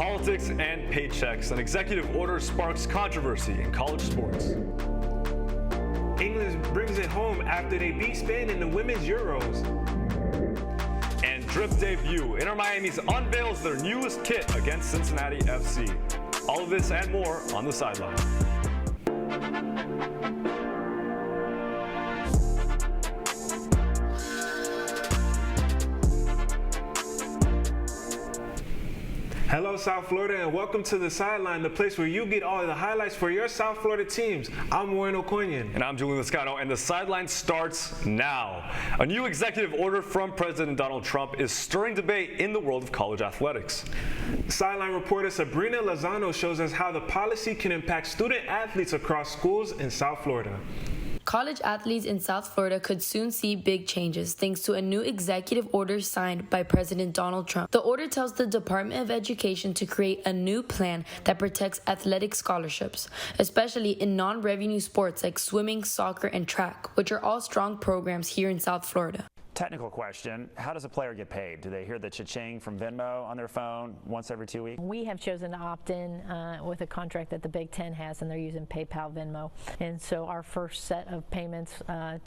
Politics and paychecks. An executive order sparks controversy in college sports. England brings it home after they beat Spain in the Women's Euros. And Drip debut. Intermiami's unveils their newest kit against Cincinnati FC. All of this and more on the Sideline. Hello, South Florida, and welcome to the Sideline, the place where you get all of the highlights for your South Florida teams. I'm Warren Okoye. And I'm Julian Lascano, and the Sideline starts now. A new executive order from President Donald Trump is stirring debate in the world of college athletics. Sideline reporter Sabrina Lozano shows us how the policy can impact student athletes across schools in South Florida. College athletes in South Florida could soon see big changes thanks to a new executive order signed by President Donald Trump. The order tells the Department of Education to create a new plan that protects athletic scholarships, especially in non-revenue sports like swimming, soccer, and track, which are all strong programs here in South Florida. Technical question, how does a player get paid? Do they hear the cha-ching from Venmo on their phone once every 2 weeks? We have chosen to opt in with a contract that the Big Ten has, and they're using PayPal, Venmo. And so our first set of payments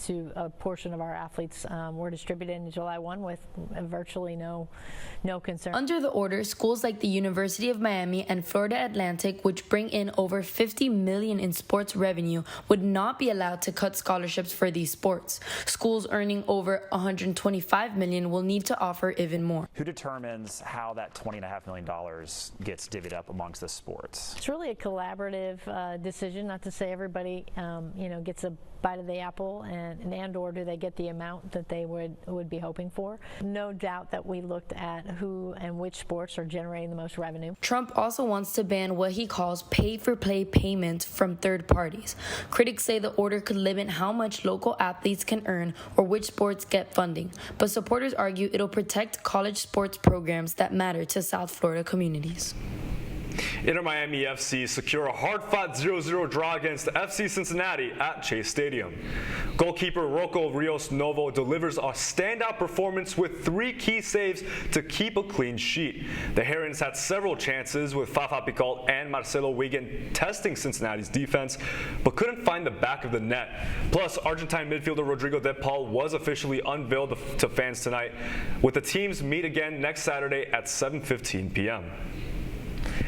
to a portion of our athletes were distributed in July 1 with virtually no concern. Under the order, schools like the University of Miami and Florida Atlantic, which bring in over $50 million in sports revenue, would not be allowed to cut scholarships for these sports. Schools earning over $125 million will need to offer even more. Who determines how that $20.5 million gets divvied up amongst the sports? It's really a collaborative decision, not to say everybody gets a bite of the apple and or do they get the amount that they would be hoping for. No doubt that we looked at who and which sports are generating the most revenue. Trump also wants to ban what he calls pay-for-play payments from third parties. Critics say the order could limit how much local athletes can earn or which sports get funding, but supporters argue it'll protect college sports programs that matter to South Florida communities. Intermiami FC secure a hard-fought 0-0 draw against FC Cincinnati at Chase Stadium. Goalkeeper Rocco Rios Novo delivers a standout performance with 3 key saves to keep a clean sheet. The Herons had several chances with Fafa Picault and Marcelo Wigan testing Cincinnati's defense, but couldn't find the back of the net. Plus, Argentine midfielder Rodrigo De Paul was officially unveiled to fans tonight, with the teams meet again next Saturday at 7:15 p.m.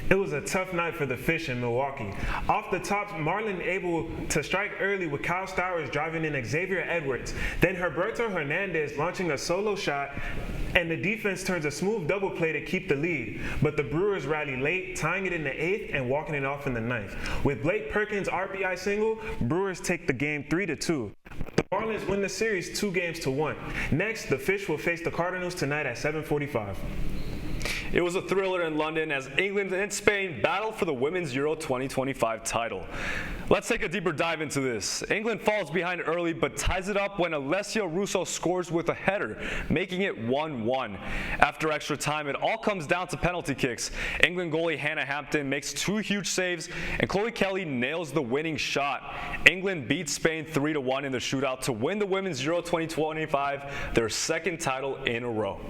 It was a tough night for the Fish in Milwaukee. Off the top, Marlin able to strike early with Kyle Stowers driving in Xavier Edwards. Then Herberto Hernandez launching a solo shot, and the defense turns a smooth double play to keep the lead. But the Brewers rally late, tying it in the 8th and walking it off in the 9th. With Blake Perkins' RBI single, Brewers take the game 3-2. The Marlins win the series 2-1. Next, the Fish will face the Cardinals tonight at 7:45. It was a thriller in London as England and Spain battled for the Women's Euro 2025 title. Let's take a deeper dive into this. England falls behind early but ties it up when Alessia Russo scores with a header, making it 1-1. After extra time, it all comes down to penalty kicks. England goalie Hannah Hampton makes 2 huge saves, and Chloe Kelly nails the winning shot. England beats Spain 3-1 in the shootout to win the Women's Euro 2025, their 2nd title in a row.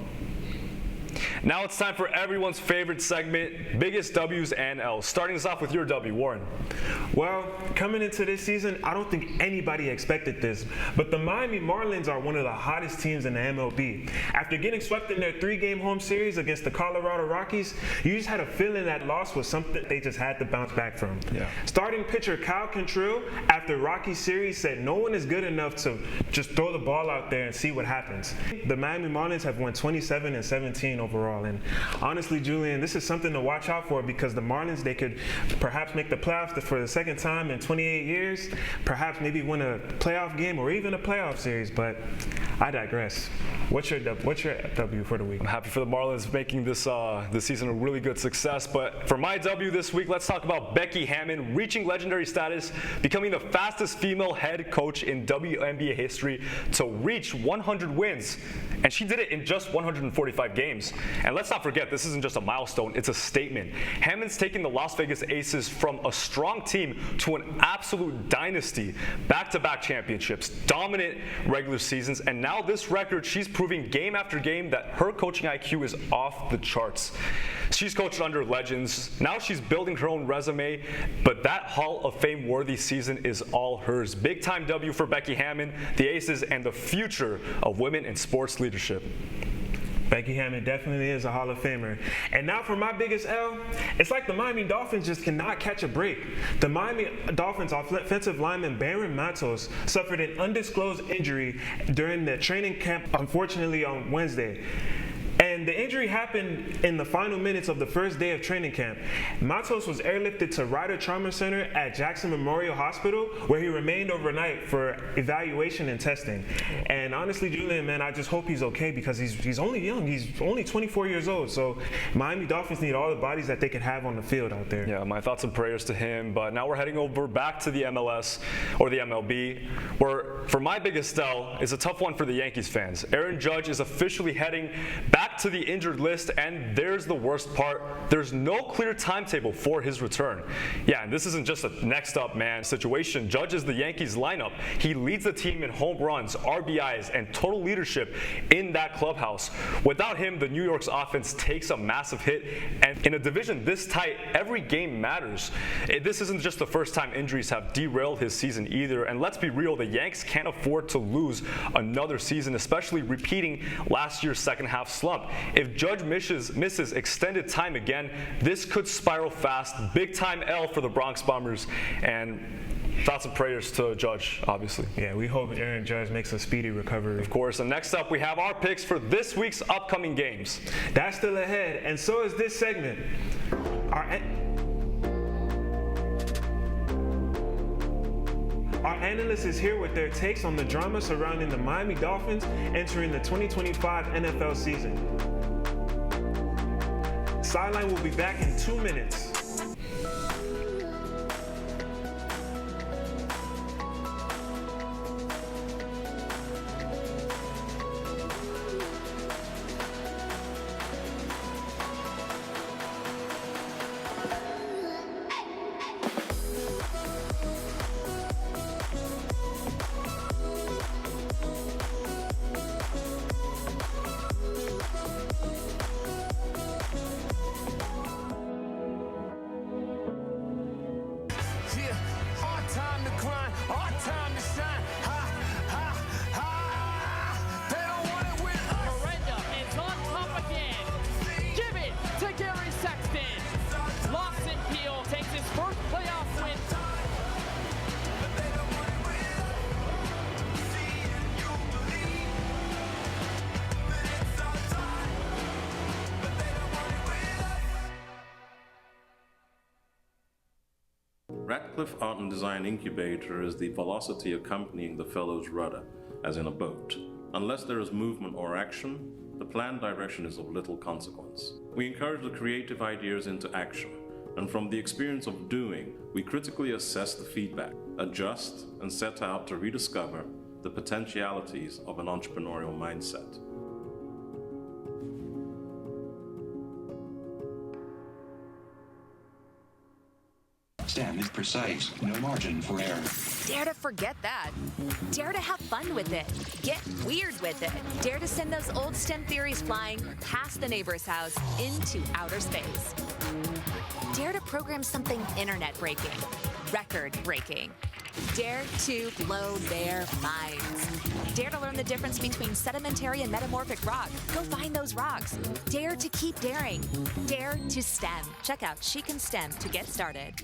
Now it's time for everyone's favorite segment, biggest W's and L's. Starting us off with your W, Warren. Well, coming into this season, I don't think anybody expected this, but the Miami Marlins are one of the hottest teams in the MLB. After getting swept in their 3-game home series against the Colorado Rockies, you just had a feeling that loss was something they just had to bounce back from. Yeah. Starting pitcher Kyle Cantrell, after Rockies series, said no one is good enough to just throw the ball out there and see what happens. The Miami Marlins have won 27-17 overall, and honestly, Julian, this is something to watch out for because the Marlins, they could perhaps make the playoffs for the 2nd time in 28 years, perhaps maybe win a playoff game or even a playoff series, but I digress. What's your W for the week? I'm happy for the Marlins making this season a really good success, but for my W this week, let's talk about Becky Hammon reaching legendary status, becoming the fastest female head coach in WNBA history to reach 100 wins, and she did it in just 145 games. And let's not forget, this isn't just a milestone, it's a statement. Hammon's taken the Las Vegas Aces from a strong team to an absolute dynasty, back-to-back championships, dominant regular seasons, and now this record, she's proving game after game that her coaching IQ is off the charts. She's coached under legends. Now she's building her own resume, but that Hall of Fame worthy season is all hers. Big time W for Becky Hammon, the Aces, and the future of women in sports leadership. Becky Hammon definitely is a Hall of Famer. And now for my biggest L, it's like the Miami Dolphins just cannot catch a break. The Miami Dolphins offensive lineman Baron Matos suffered an undisclosed injury during the training camp, unfortunately, on Wednesday. And the injury happened in the final minutes of the first day of training camp. Matos was airlifted to Ryder Trauma Center at Jackson Memorial Hospital, where he remained overnight for evaluation and testing. And honestly, Julian, man, I just hope he's okay because he's only young. He's only 24 years old. So Miami Dolphins need all the bodies that they can have on the field out there. Yeah, my thoughts and prayers to him. But now we're heading over back to the MLS or the MLB, where for my biggest L is a tough one for the Yankees fans. Aaron Judge is officially heading back to the injured list, and there's the worst part. There's no clear timetable for his return. Yeah, and this isn't just a next up man situation. Judge is the Yankees lineup. He leads the team in home runs, RBIs, and total leadership in that clubhouse. Without him, the New York's offense takes a massive hit, and in a division this tight, every game matters. This isn't just the first time injuries have derailed his season either, and let's be real, the Yanks can't afford to lose another season, especially repeating last year's second half slump. If Judge misses extended time again, this could spiral fast. Big time L for the Bronx Bombers, and thoughts and prayers to Judge, obviously. Yeah, we hope Aaron Judge makes a speedy recovery. Of course, and next up we have our picks for this week's upcoming games. That's still ahead, and so is this segment. Our analyst is here with their takes on the drama surrounding the Miami Dolphins entering the 2025 NFL season. Sideline will be back in 2 minutes. Radcliffe Art and Design Incubator is the velocity accompanying the fellow's rudder, as in a boat. Unless there is movement or action, the planned direction is of little consequence. We encourage the creative ideas into action, and from the experience of doing, we critically assess the feedback, adjust, and set out to rediscover the potentialities of an entrepreneurial mindset. STEM is precise, no margin for error. Dare to forget that. Dare to have fun with it. Get weird with it. Dare to send those old STEM theories flying past the neighbor's house into outer space. Dare to program something internet-breaking, record-breaking. Dare to blow their minds. Dare to learn the difference between sedimentary and metamorphic rock. Go find those rocks. Dare to keep daring. Dare to STEM. Check out She Can STEM to get started.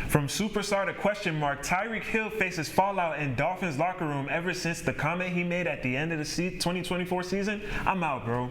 From superstar to question mark, Tyreek Hill faces fallout in Dolphins locker room ever since the comment he made at the end of the 2024 season. I'm out, bro.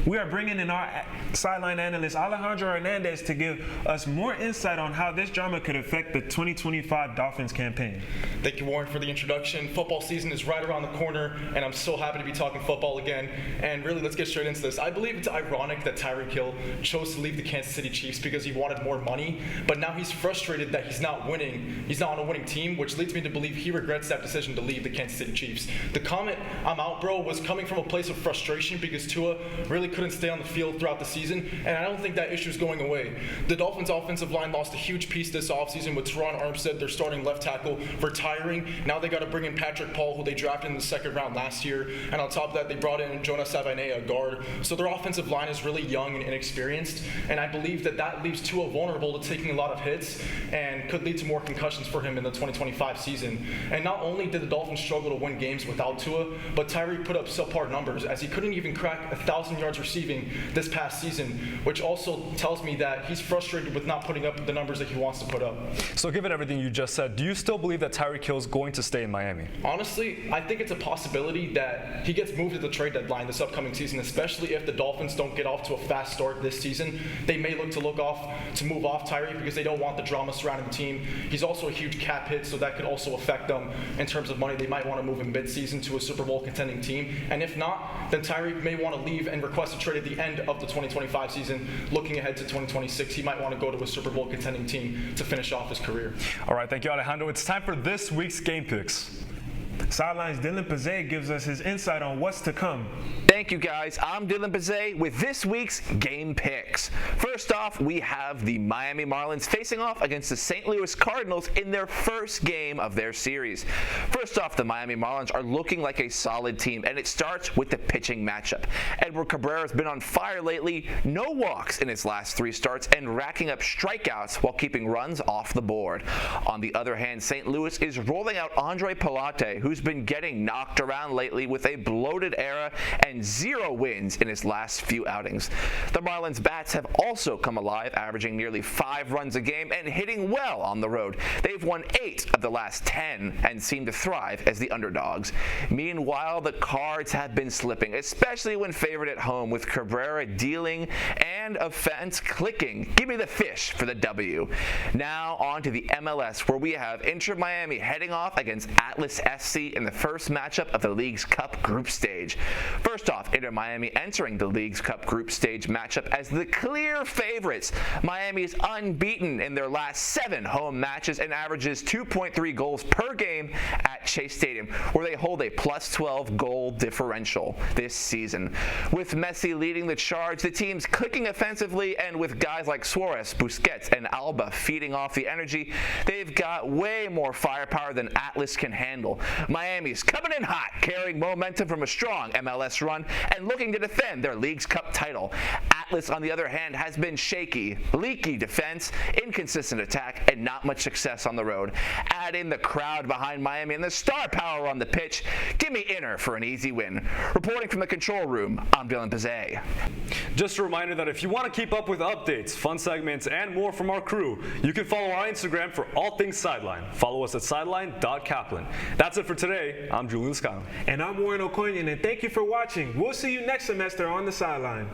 We are bringing in our sideline analyst, Alejandro Hernandez, to give us more insight on how this drama could affect the 2025 Dolphins campaign. Thank you, Warren, for the introduction. Football season is right around the corner, and I'm so happy to be talking football again. And really, let's get straight into this. I believe it's ironic that Tyreek Hill chose to leave the Kansas City Chiefs because he wanted more money, but now he's frustrated that that he's not winning. He's not on a winning team, which leads me to believe he regrets that decision to leave the Kansas City Chiefs. The comment, "I'm out, bro," was coming from a place of frustration because Tua really couldn't stay on the field throughout the season, and I don't think that issue is going away. The Dolphins' offensive line lost a huge piece this offseason with Teron Armstead, their starting left tackle, retiring. Now they got to bring in Patrick Paul, who they drafted in the second round last year, and on top of that, they brought in Jonah Savaiinaea, a guard. So their offensive line is really young and inexperienced, and I believe that leaves Tua vulnerable to taking a lot of hits and could lead to more concussions for him in the 2025 season. And not only did the Dolphins struggle to win games without Tua, but Tyreek put up subpar numbers as he couldn't even crack 1,000 yards receiving this past season, which also tells me that he's frustrated with not putting up the numbers that he wants to put up. So given everything you just said, do you still believe that Tyreek Hill is going to stay in Miami? Honestly, I think it's a possibility that he gets moved at the trade deadline this upcoming season, especially if the Dolphins don't get off to a fast start this season. They may look to move off Tyreek because they don't want the drama surrounding the team. He's also a huge cap hit, so that could also affect them in terms of money. They might want to move him mid-season to a Super Bowl contending team. And if not, then Tyreek may want to leave and request a trade at the end of the 2025 season. Looking ahead to 2026, he might want to go to a Super Bowl contending team to finish off his career. All right, thank you, Alejandro. It's time for this week's Game Picks. Sideline's Dylan Pazet gives us his insight on what's to come. Thank you, guys. I'm Dylan Pazet with this week's Game Picks. First off, we have the Miami Marlins facing off against the St. Louis Cardinals in their first game of their series. First off, the Miami Marlins are looking like a solid team, and it starts with the pitching matchup. Edward Cabrera has been on fire lately, no walks in his last 3 starts, and racking up strikeouts while keeping runs off the board. On the other hand, St. Louis is rolling out Andre Palate, who's been getting knocked around lately with a bloated era and 0 wins in his last few outings. The Marlins bats have also come alive, averaging nearly 5 runs a game and hitting well on the road. They've won 8 of the last 10 and seem to thrive as the underdogs. Meanwhile, the Cards have been slipping, especially when favored at home, with Cabrera dealing and offense clicking. Give me the fish for the W. Now on to the MLS, where we have Intermiami heading off against Atlas FC in the first matchup of the League's Cup group stage. First off, Intermiami entering the League's Cup group stage matchup as the clear favorites. Miami is unbeaten in their last 7 home matches and averages 2.3 goals per game at Chase Stadium, where they hold a +12 goal differential this season. With Messi leading the charge, the team's clicking offensively, and with guys like Suarez, Busquets, and Alba feeding off the energy, they've got way more firepower than Atlas can handle. Miami's coming in hot, carrying momentum from a strong MLS run and looking to defend their League's Cup title. Atlas, on the other hand, has been shaky, leaky defense, inconsistent attack, and not much success on the road. Add in the crowd behind Miami and the star power on the pitch. Give me Inter for an easy win. Reporting from the control room, I'm Dylan Pazet. Just a reminder that if you want to keep up with updates, fun segments, and more from our crew, you can follow our Instagram for all things Sideline. Follow us at sideline.caplin. That's it for today. I'm Julian Scott. And I'm Warren O'Conian, and thank you for watching. We'll see you next semester on the Sideline.